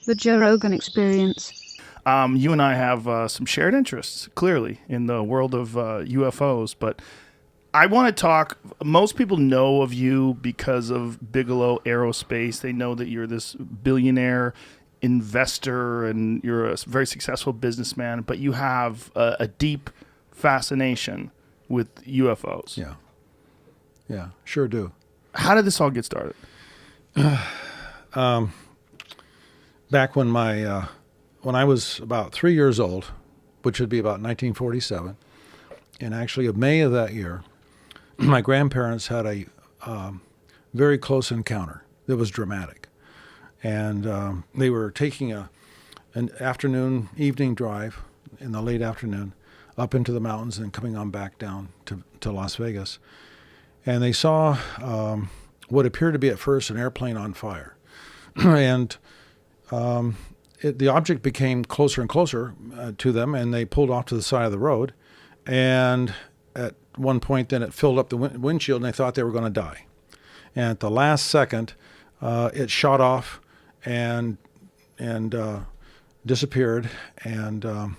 The Joe Rogan Experience. You and I have some shared interests, clearly, in the world of UFOs, but I want to talk. Most people know of you because of Bigelow Aerospace. They know that you're this billionaire investor and you're a very successful businessman, but you have a deep fascination with UFOs. Yeah, sure do. How did this all get started? Back when when I was about 3 years old, which would be about 1947, and actually of May of that year, my grandparents had a very close encounter that was dramatic. And they were taking an evening drive in the late afternoon up into the mountains and coming on back down to Las Vegas. And they saw what appeared to be at first an airplane on fire. And the object became closer and closer to them, and they pulled off to the side of the road. And at one point, then it filled up the windshield, and they thought they were going to die. And at the last second, it shot off and disappeared. And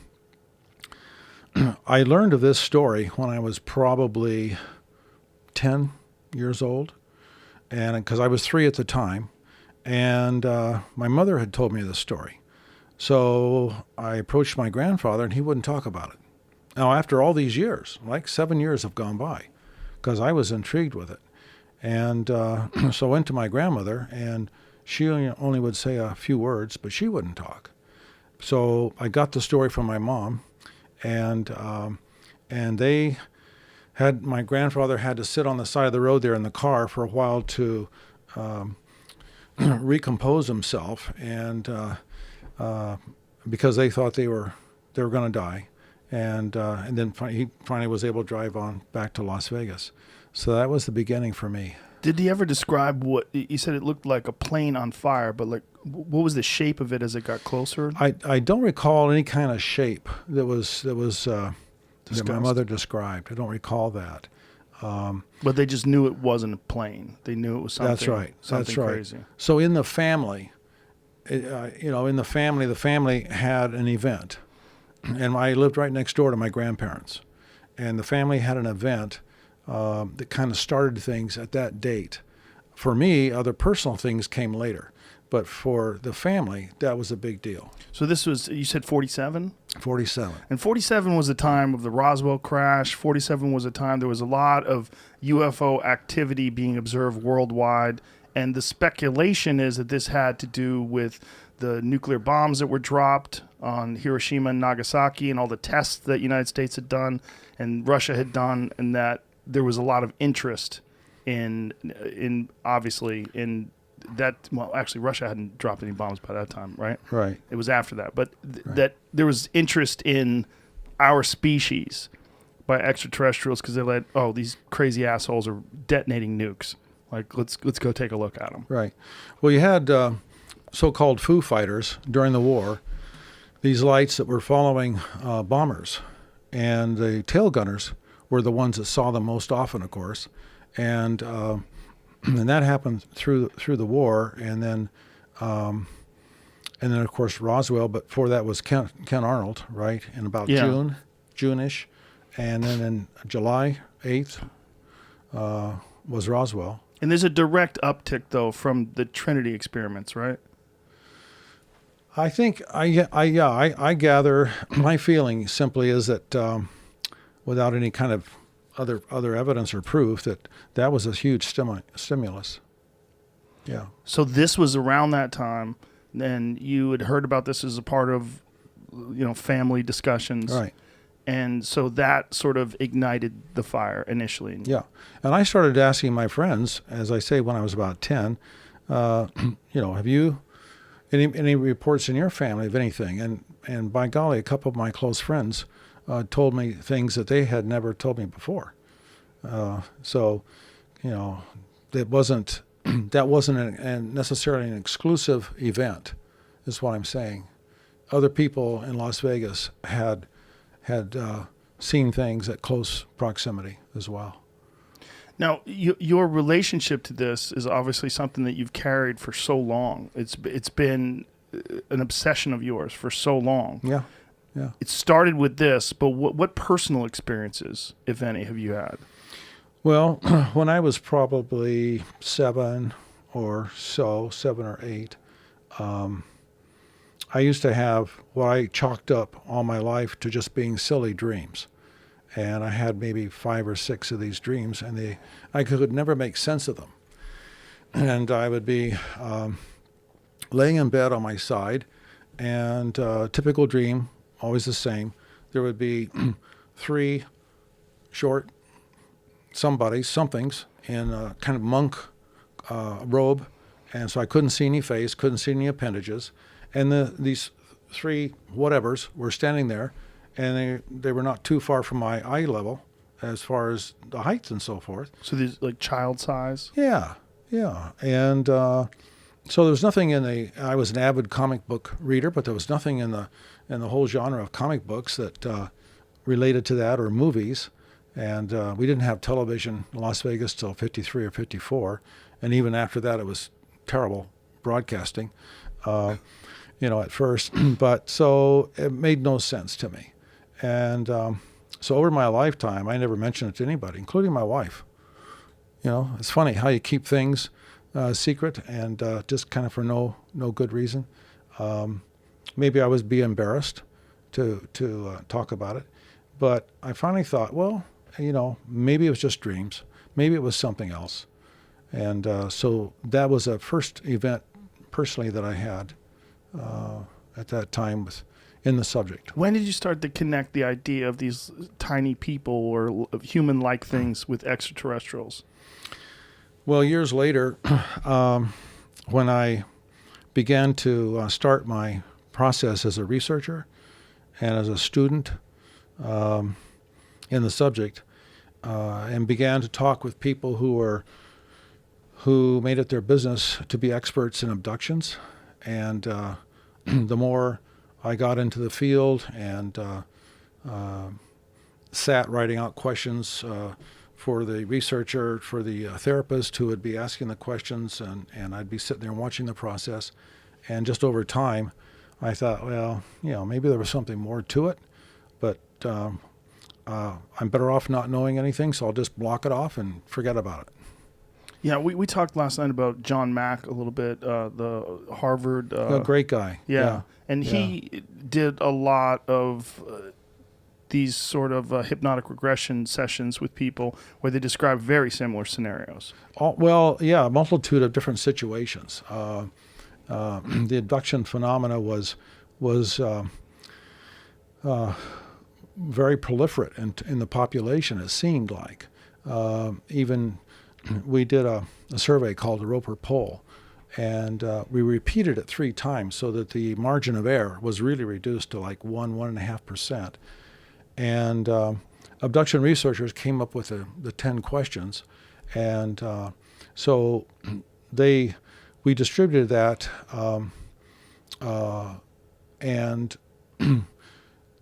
I learned of this story when I was probably 10 years old, and because I was 3 at the time, and my mother had told me this story. So I approached my grandfather, and he wouldn't talk about it. Now, after all these years, like 7 years have gone by, because I was intrigued with it. And so I went to my grandmother, and she only would say a few words, but she wouldn't talk. So I got the story from my mom, and my grandfather had to sit on the side of the road there in the car for a while to recompose himself, and because they thought they were going to die, and then he finally was able to drive on back to Las Vegas. So that was the beginning for me. Did he ever describe what you said? It looked like a plane on fire, but like, what was the shape of it as it got closer? I don't recall any kind of shape that my mother described. I don't recall that. But they just knew it wasn't a plane. They knew it was something. That's right. Something That's right. Crazy. So in the family, the family had an event, and I lived right next door to my grandparents, and the family had an event that kind of started things at that date. For me, other personal things came later, but for the family, that was a big deal. So this was, you said 47? 47. And 47 was the time of the Roswell Crash. 47 was a time there was a lot of UFO activity being observed worldwide. And the speculation is that this had to do with the nuclear bombs that were dropped on Hiroshima and Nagasaki and all the tests that the United States had done and Russia had done, and that there was a lot of interest in that. Well, actually, Russia hadn't dropped any bombs by that time, right? Right. It was after that. But Right. that there was interest in our species by extraterrestrials because they're like, oh, these crazy assholes are detonating nukes. Like, let's go take a look at them. Right. Well, you had so-called Foo Fighters during the war, these lights that were following bombers, and the tail gunners were the ones that saw them most often, of course, and that happened through the war, and then of course Roswell. But before that was Ken Arnold, right? In about June-ish, and then in July 8th was Roswell. And there's a direct uptick though from the Trinity experiments, right? I think I gather my feeling simply is that without any kind of other evidence or proof that was a huge stimulus. Yeah. So this was around that time, and you had heard about this as a part of, family discussions. Right. And so that sort of ignited the fire initially. Yeah. And I started asking my friends, as I say, when I was about 10, have you any reports in your family of anything? And by golly, a couple of my close friends told me things that they had never told me before. So that wasn't necessarily an exclusive event, is what I'm saying. Other people in Las Vegas had seen things at close proximity as well. Now, your relationship to this is obviously something that you've carried for so long. It's been an obsession of yours for so long. Yeah. Yeah. It started with this, but what personal experiences, if any, have you had? Well, when I was probably 7 or 8, I used to have what I chalked up all my life to just being silly dreams. And I had maybe 5 or 6 of these dreams, and I could never make sense of them. And I would be laying in bed on my side, and typical dream, always the same. There would be 3 short somethings in a kind of monk robe, and so I couldn't see any face, couldn't see any appendages, and these 3 whatevers were standing there, and they were not too far from my eye level as far as the heights and so forth. So these like child size? Yeah, and so there was nothing I was an avid comic book reader, but there was nothing in the whole genre of comic books that related to that, or movies. And we didn't have television in Las Vegas till 53 or 54. And even after that, it was terrible broadcasting, at first. But so it made no sense to me. And so over my lifetime, I never mentioned it to anybody, including my wife. It's funny how you keep things secret, and just kind of for no good reason. Maybe I would be embarrassed to talk about it. But I finally thought, well, maybe it was just dreams. Maybe it was something else. And so that was a first event personally that I had at that time in the subject. When did you start to connect the idea of these tiny people or human-like things with extraterrestrials? Well, years later, when I began to start my process as a researcher and as a student in the subject, and began to talk with people who made it their business to be experts in abductions. And the more I got into the field and sat writing out questions for the researcher, for the therapist who would be asking the questions, and I'd be sitting there watching the process. And just over time, I thought, well, maybe there was something more to it, but I'm better off not knowing anything, so I'll just block it off and forget about it. Yeah, we talked last night about John Mack a little bit, the Harvard. A great guy. Yeah. And he did a lot of these sort of hypnotic regression sessions with people where they describe very similar scenarios. A multitude of different situations. The abduction phenomena was very proliferate in the population, it seemed like. Even we did a survey called the Roper Poll, and we repeated it 3 times so that the margin of error was really reduced to like 1.5%. And abduction researchers came up with the 10 questions, and so we distributed that, and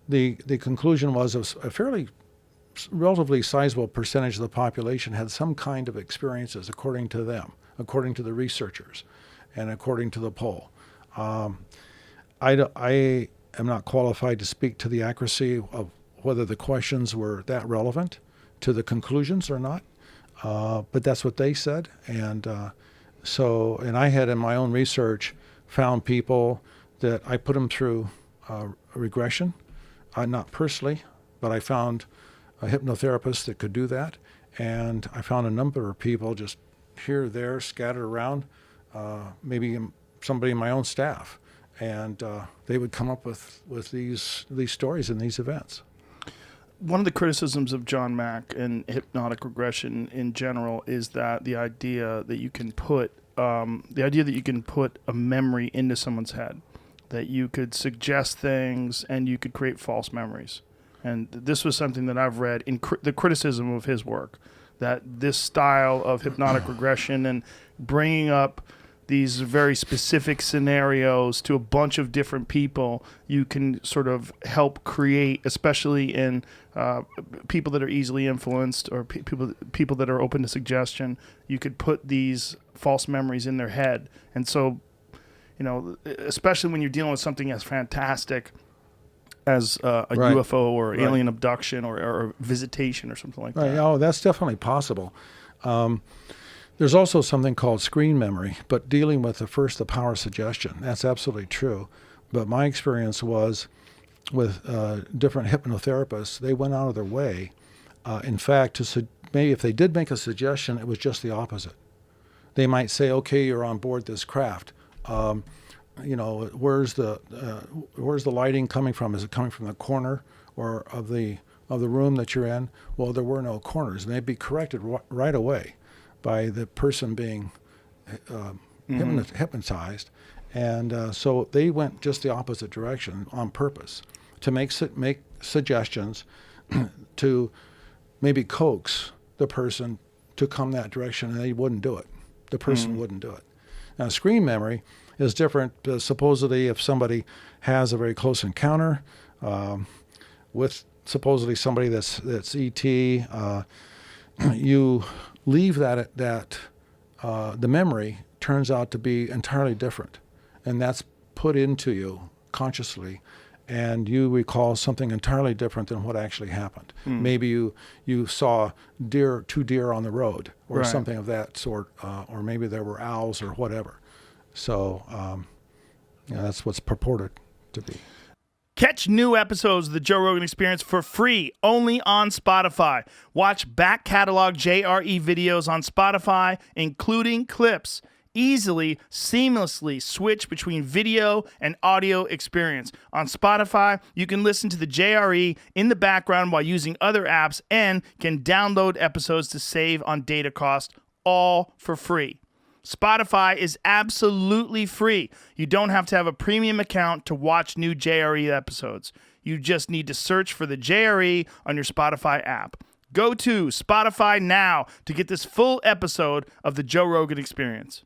the conclusion was a fairly relatively sizable percentage of the population had some kind of experiences, according to them, according to the researchers, and according to the poll. I am not qualified to speak to the accuracy of whether the questions were that relevant to the conclusions or not, but that's what they said. And and I had in my own research found people that I put them through regression, not personally, but I found a hypnotherapist that could do that, and I found a number of people just here, there, scattered around, maybe somebody in my own staff, and they would come up with these stories and these events. One of the criticisms of John Mack and hypnotic regression in general is that the idea that you can put a memory into someone's head, that you could suggest things and you could create false memories. And this was something that I've read in the criticism of his work, that this style of hypnotic regression and bringing up these very specific scenarios to a bunch of different people, you can sort of help create, especially in people that are easily influenced or people that are open to suggestion, you could put these false memories in their head. And so especially when you're dealing with something as fantastic as a Right. UFO or Right. alien abduction or visitation or something like Right. that. Oh, that's definitely possible. There's also something called screen memory, but dealing with the power suggestion. That's absolutely true. But my experience was with different hypnotherapists, they went out of their way. In fact, maybe if they did make a suggestion, it was just the opposite. They might say, "Okay, you're on board this craft. Where's the lighting coming from? Is it coming from the corner or of the room that you're in?" Well, there were no corners, and they'd be corrected right away by the person being hypnotized. And so they went just the opposite direction on purpose to make suggestions to maybe coax the person to come that direction, and they wouldn't do it. The person wouldn't do it. Now, screen memory is different. Supposedly, if somebody has a very close encounter with supposedly somebody that's ET, you leave the memory turns out to be entirely different, and that's put into you consciously, and you recall something entirely different than what actually happened. Maybe you saw two deer on the road, or Right. something of that sort, or maybe there were owls or whatever. So that's what's purported to be. Catch new episodes of the Joe Rogan Experience for free only on Spotify. Watch back catalog JRE videos on Spotify, including clips. Easily, seamlessly switch between video and audio experience. On Spotify, you can listen to the JRE in the background while using other apps and can download episodes to save on data cost, all for free. Spotify is absolutely free. You don't have to have a premium account to watch new JRE episodes. You just need to search for the JRE on your Spotify app. Go to Spotify now to get this full episode of the Joe Rogan Experience.